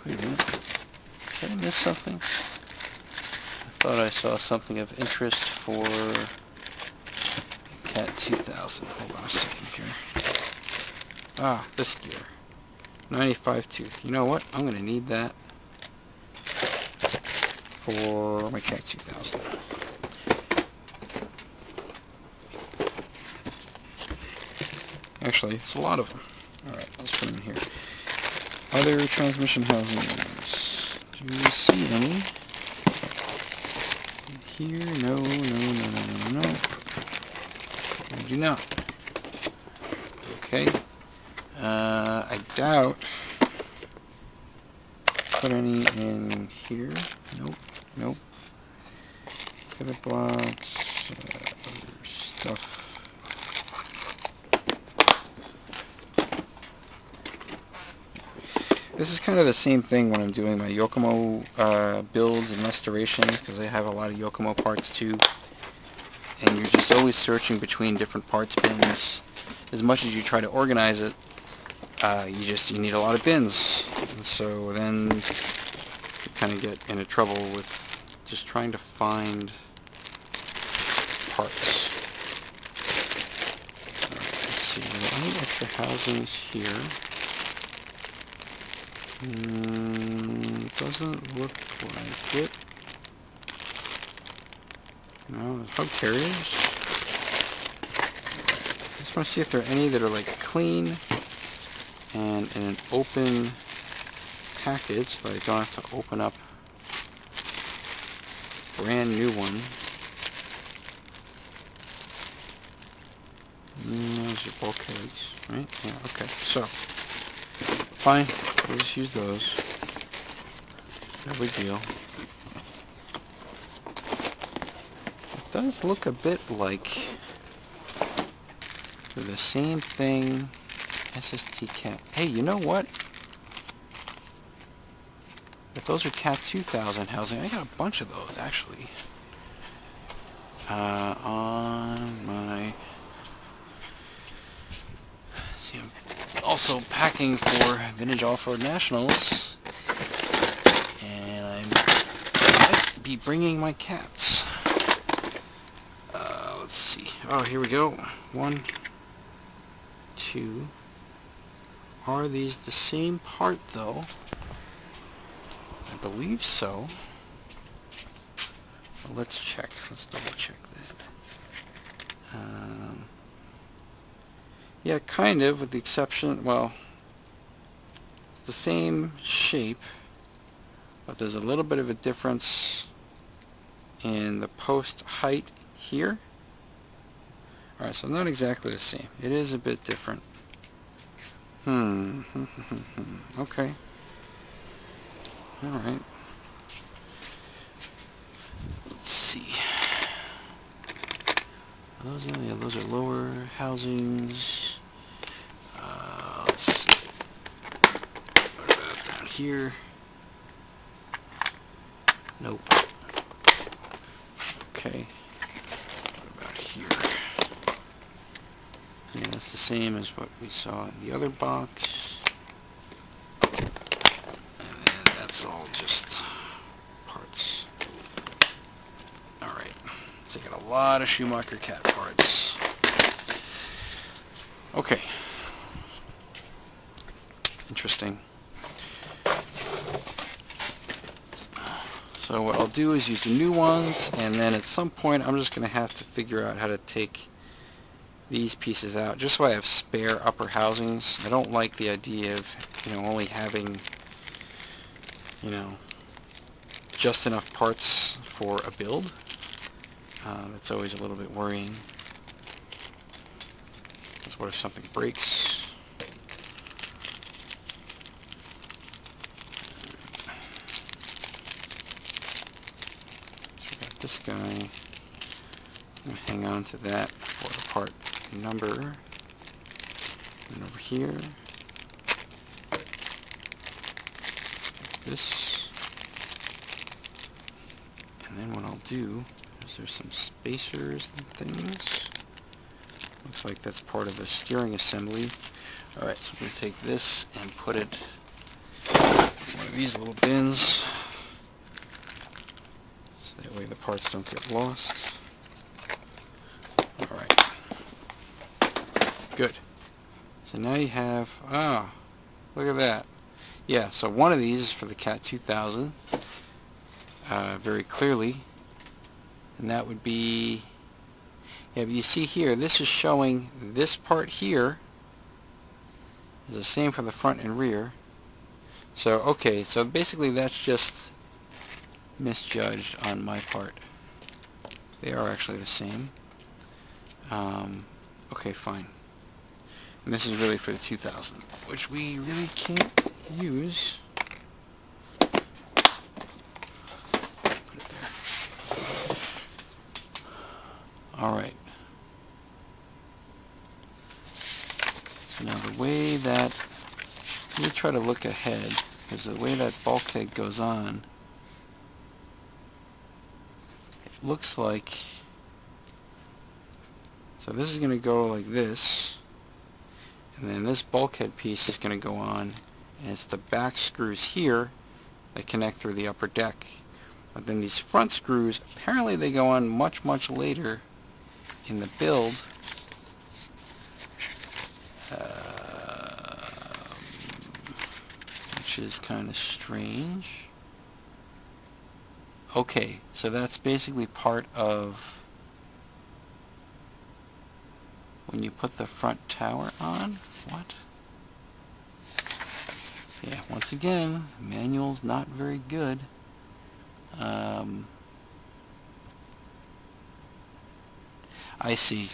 Wait a minute. Did I miss something? I thought I saw something of interest for CAT 2000. Hold on a second here. Ah, this gear. 95 tooth. You know what? I'm going to need that for my CAT 2000. Actually, it's a lot of them. Alright, let's put them in here. Other transmission housings. Do you see any? Here? No, no, no, no, no, no. I do not. Okay. I doubt put any in here. Nope, nope. Pivot blocks, other stuff. This is kind of the same thing when I'm doing my Yokomo builds and restorations, because I have a lot of Yokomo parts too. And you're just always searching between different parts bins. As much as you try to organize it, you need a lot of bins. And so then you kind of get into trouble with just trying to find parts. Alright, let's see. Are there any extra housings here? Doesn't look like it. No, hug terriers. I just want to see if there are any that are like clean and in an open package so that I don't have to open up a brand new one. Those are bulkheads, right? Yeah, okay. So, fine. We'll just use those. No big deal. It does look a bit like the same thing. SST CAT. Hey, you know what? If those are CAT 2000 housing, I got a bunch of those actually. On my... See, I'm also packing for Vintage Off-Road Nationals, and I might be bringing my cats. Let's see. Oh, here we go. 1, 2. Are these the same part though? I believe so. Well, let's check. Let's double check that. Yeah, kind of, with the exception, well, it's the same shape, but there's a little bit of a difference in the post height here. Alright, so not exactly the same. It is a bit different. Okay. Alright. Let's see. Those are lower housings. Let's see. What about down here? Nope. Okay. What about here? Yeah, that's the same as what we saw in the other box. And then that's all just parts. Alright. So I got a lot of Schumacher CAT parts. Okay. Interesting. So what I'll do is use the new ones, and then at some point I'm just going to have to figure out how to take these pieces out, just so I have spare upper housings. I don't like the idea of, only having, just enough parts for a build. That's always a little bit worrying. Because what if something breaks? So we got this guy. I'm going to hang on to that for the part number. And over here, this. And then what I'll do is there's some spacers and things. Looks like that's part of the steering assembly. Alright, so I'm going to take this and put it one of these little bins, so that way the parts don't get lost. Alright. Good. So now you have, look at that. Yeah, so one of these is for the CAT 2000, very clearly, and that would be, yeah, but you see here, this is showing this part here is the same for the front and rear. So, okay, so basically that's just misjudged on my part. They are actually the same. Okay, fine. And this is really for the 2000, which we really can't use. Put it there. Alright. So now the way that, let me try to look ahead, because the way that bulkhead goes on, it looks like, so this is going to go like this, and then this bulkhead piece is going to go on, and it's the back screws here that connect through the upper deck. But then these front screws, apparently they go on much, much later in the build. Which is kind of strange. Okay, so that's basically part of when you put the front tower on. What? Yeah, once again, manual's not very good. I see.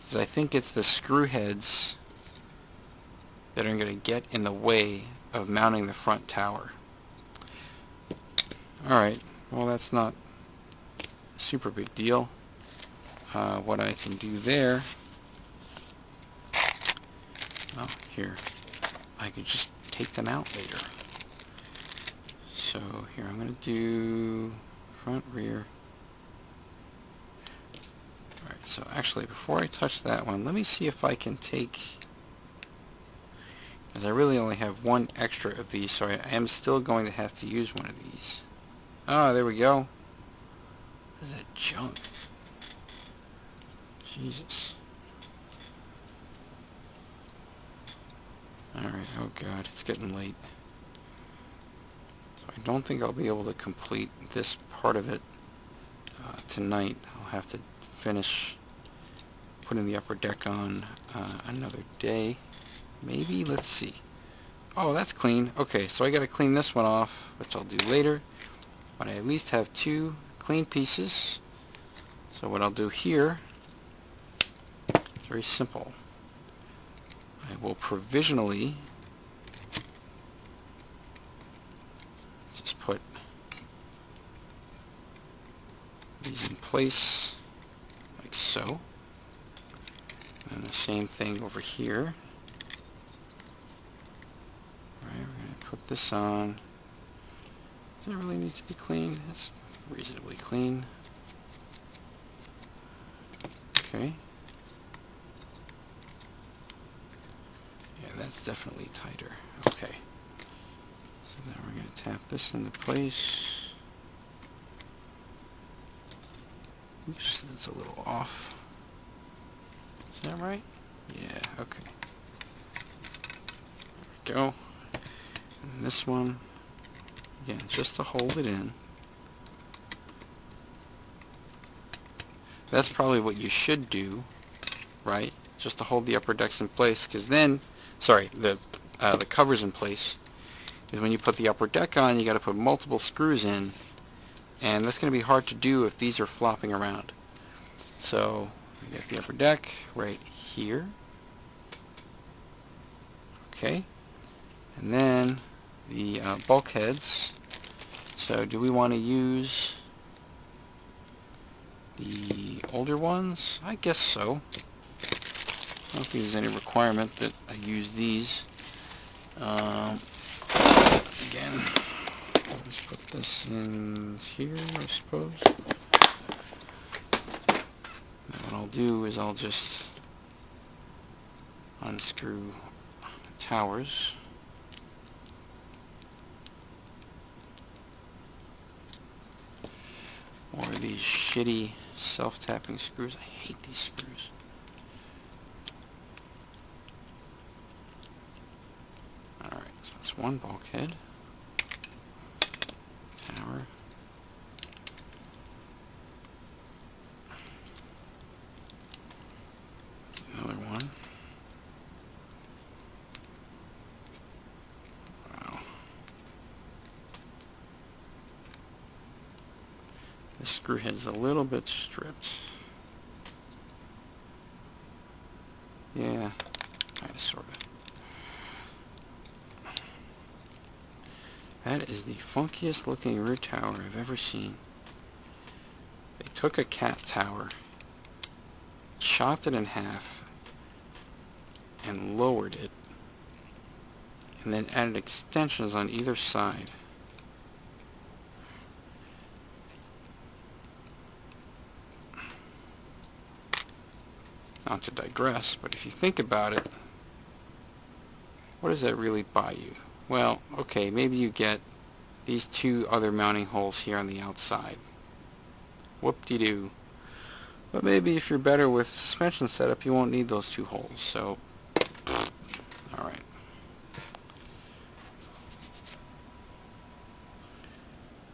Because I think it's the screw heads that are going to get in the way of mounting the front tower. Alright, well that's not a super big deal. What I can do there, oh, here, I could just take them out later. So here I'm going to do front, rear. Alright, so actually before I touch that one, let me see if I can take, because I really only have one extra of these, so I am still going to have to use one of these. Ah, there we go. What is that junk? Jesus. Alright, oh god, it's getting late. So I don't think I'll be able to complete this part of it tonight. I'll have to finish putting the upper deck on another day. Maybe, let's see. Oh, that's clean. Okay, so I gotta clean this one off, which I'll do later. But I at least have two clean pieces. So what I'll do here, it's very simple. I will provisionally just put these in place like so. And the same thing over here. Alright, we're going to put this on. Does it really need to be clean? It's reasonably clean. Okay. Yeah, that's definitely tighter. Okay. So then we're going to tap this into place. Oops, that's a little off. Is that right? Yeah, okay. There we go. And this one, again, just to hold it in. That's probably what you should do, right? Just to hold the upper decks in place, because then, sorry, the covers in place. Because when you put the upper deck on, you got to put multiple screws in, and that's going to be hard to do if these are flopping around. So we get the upper deck right here. Okay, and then the bulkheads. So do we want to use the older ones? I guess so. I don't think there's any requirement that I use these. Again, let's put this in here, I suppose. And what I'll do is I'll just unscrew the towers. of these shitty self-tapping screws. I hate these screws. Alright, so that's one bulkhead. Tower. Another one. Wow. This screw head's a little bit stripped. Yeah, kinda sorta. That is the funkiest looking root tower I've ever seen. They took a CAT tower, chopped it in half, and lowered it, and then added extensions on either side. Not to digress, but if you think about it, what does that really buy you? Well, okay, maybe you get these two other mounting holes here on the outside. Whoop-de-doo. But maybe if you're better with suspension setup, you won't need those two holes, so alright.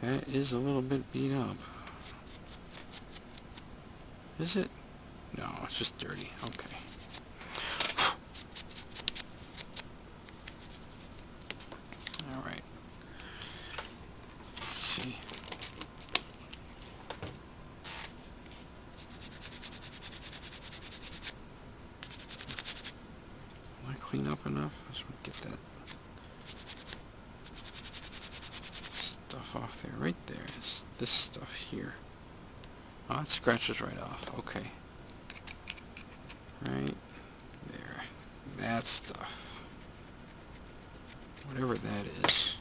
That is a little bit beat up. Is it? No, it's just dirty. Okay. Alright. Let's see. Will I clean up enough? I just want to get that stuff off there. Right there is this stuff here. Oh, it scratches right off. Okay. Right there. That stuff. Whatever that is.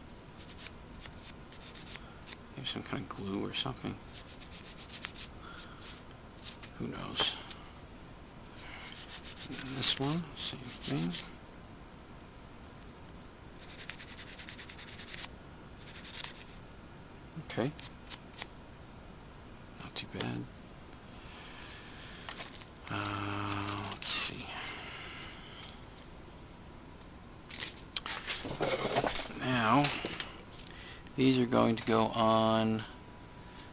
Maybe some kind of glue or something. Who knows? And then this one, same thing. Okay. Not too bad. Let's see. Now, these are going to go on,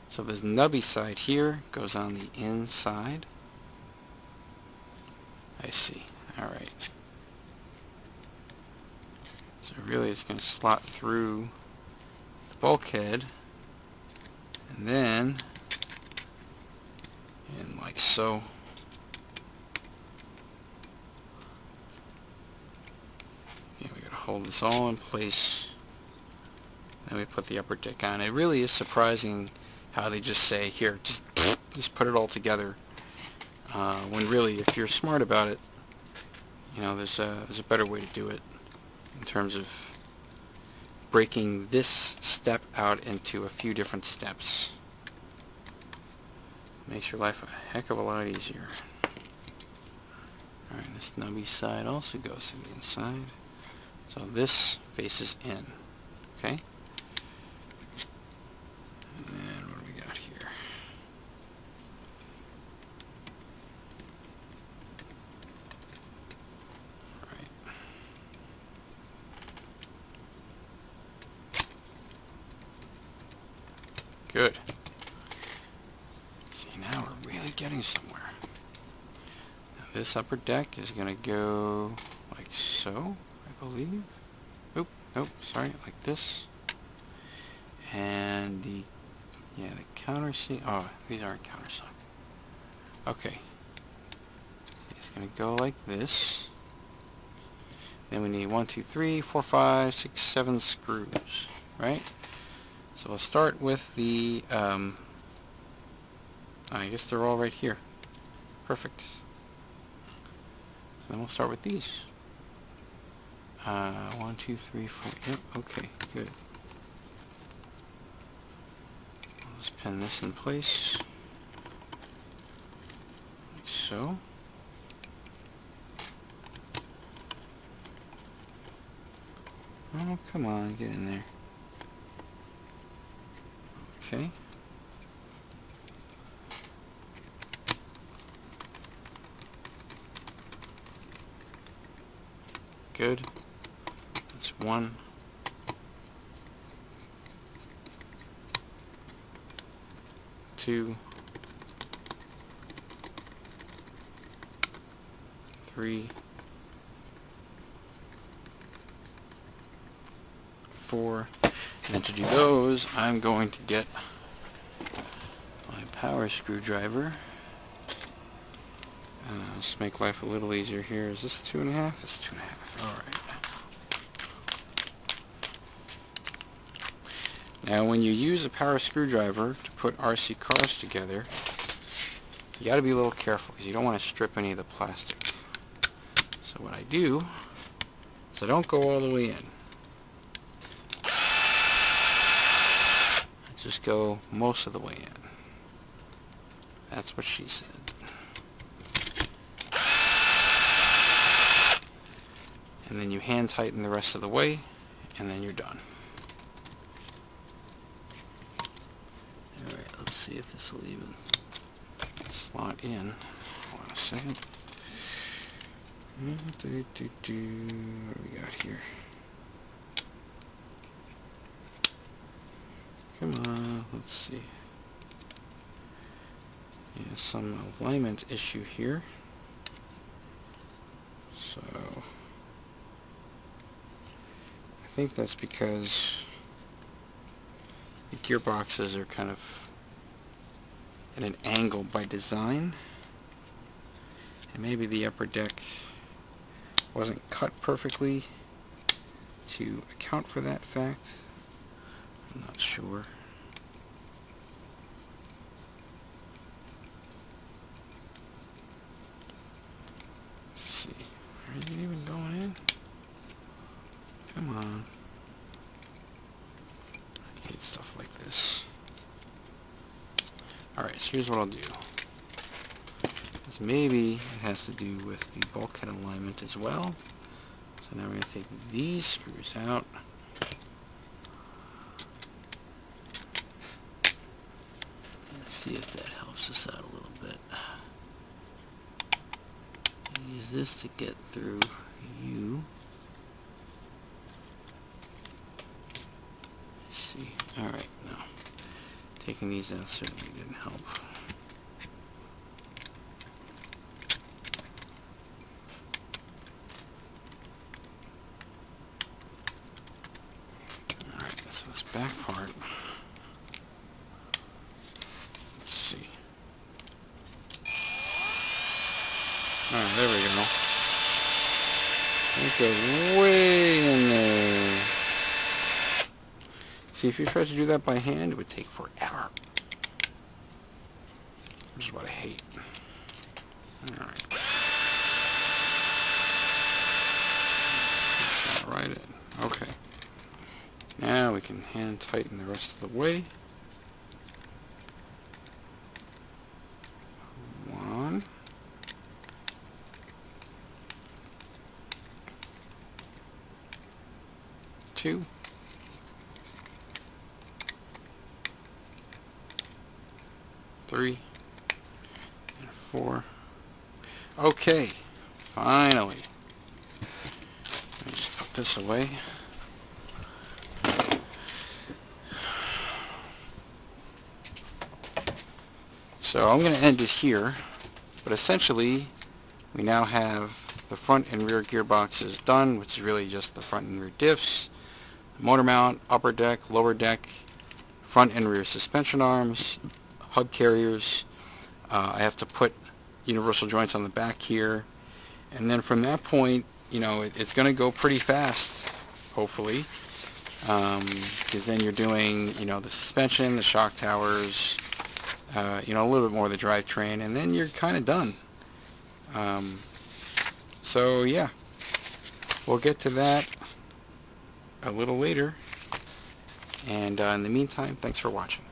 so this nubby side here goes on the inside. I see. Alright. So really it's going to slot through the bulkhead, and then, and like so. Hold this all in place. Then we put the upper deck on. It really is surprising how they just say, here, just put it all together. When really, if you're smart about it, you know, there's a better way to do it in terms of breaking this step out into a few different steps. Makes your life a heck of a lot easier. Alright, this nubby side also goes to the inside. So this faces in, okay? And then what do we got here? All right. Good. See, now we're really getting somewhere. Now this upper deck is going to go like so. I believe. Oop, nope, sorry, like this. And the countersink. Oh, these aren't countersunk. Okay. It's going to go like this. Then we need 1, 2, 3, 4, 5, 6, 7 screws, right? So we'll start with the, I guess they're all right here. Perfect. So then we'll start with these. 1, 2, 3, 4. Yep, okay, good. Let's pin this in place. Like so. Oh, come on, get in there. Okay. Good. That's 1. 2. 3. 4. And then to do those, I'm going to get my power screwdriver. Let's make life a little easier here. Is this 2.5? This is 2.5. Alright. Now when you use a power screwdriver to put RC cars together, you got to be a little careful because you don't want to strip any of the plastic. So what I do is I don't go all the way in. I just go most of the way in. That's what she said. And then you hand tighten the rest of the way, and then you're done. Alright, let's see if this will even slot in. Hold on a second. What do we got here? Come on, let's see. Yeah, some alignment issue here. So I think that's because the gearboxes are kind of at an angle by design, and maybe the upper deck wasn't cut perfectly to account for that fact. I'm not sure. Let's see. Is it even going in? Come on. I hate stuff like this. Alright, so here's what I'll do. Because maybe it has to do with the bulkhead alignment as well. So now we're going to take these screws out. Let's see if that helps us out a little bit. Use this to get through you. Let's see. Alright, no. Taking these out certainly didn't help. Alright, so this back part. Let's see. Alright, there we go. It goes way in there. See, if you tried to do that by hand, it would take forever. Which is what I hate. Alright. That's not right in. Okay. Now we can hand tighten the rest of the way. 1. 2. 3 and 4. Okay, finally. Let me just put this away. So I'm going to end it here, but essentially we now have the front and rear gearboxes done, which is really just the front and rear diffs, motor mount, upper deck, lower deck, front and rear suspension arms, hub carriers. I have to put universal joints on the back here, and then from that point, you know, it's going to go pretty fast, hopefully, because then you're doing, you know, the suspension, the shock towers, you know, a little bit more of the drivetrain, and then you're kind of done. So yeah, we'll get to that a little later, and in the meantime, thanks for watching.